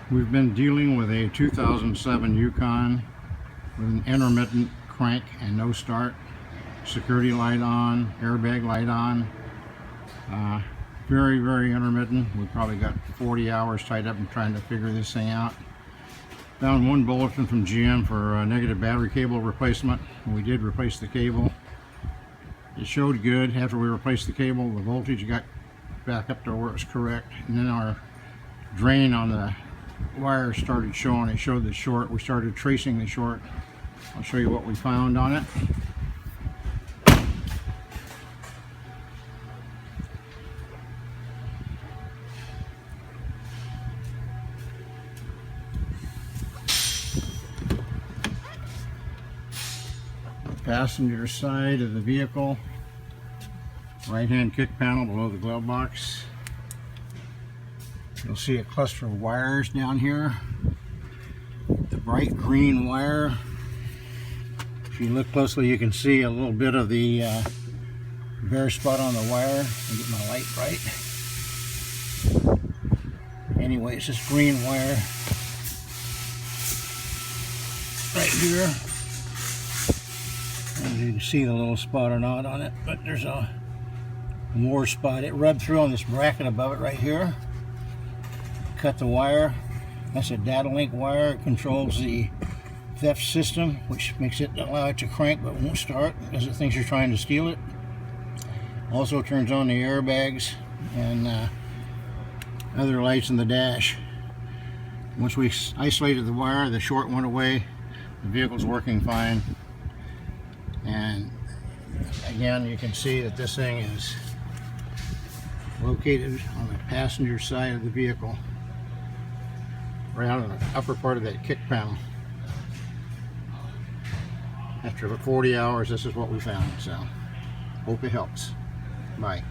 We've been dealing with a 2007 Yukon with an intermittent crank and no start. Security light on, airbag light on. Very, very intermittent. We probably got 40 hours tied up in trying to figure this thing out. Found one bulletin from GM for a negative battery cable replacement. We did replace the cable. It showed good. After we replaced the cable, the voltage got back up to where it was correct. And then our drain on the wire started showing. It showed the short. We started tracing the short. I'll show you what we found on it. Passenger side of the vehicle, right hand kick panel below the glove box. You'll see a cluster of wires down here. The bright green wire. If you look closely, you can see a little bit of the bare spot on the wire. I'll get my light right. Anyway, it's this green wire right here. And you can see the little spot or not on it, but there's a more spot. It rubbed through on this bracket above it right here. Cut the wire. That's a data link wire. It controls the theft system, which makes it allow it to crank but won't start because it thinks you're trying to steal it. Also turns on the airbags and other lights in the dash. Once we isolated the wire, the short went away. The vehicle's working fine. And again, you can see that this thing is located on the passenger side of the vehicle, right on the upper part of that kick panel. After 40 hours, this is what we found. So, hope it helps. Bye.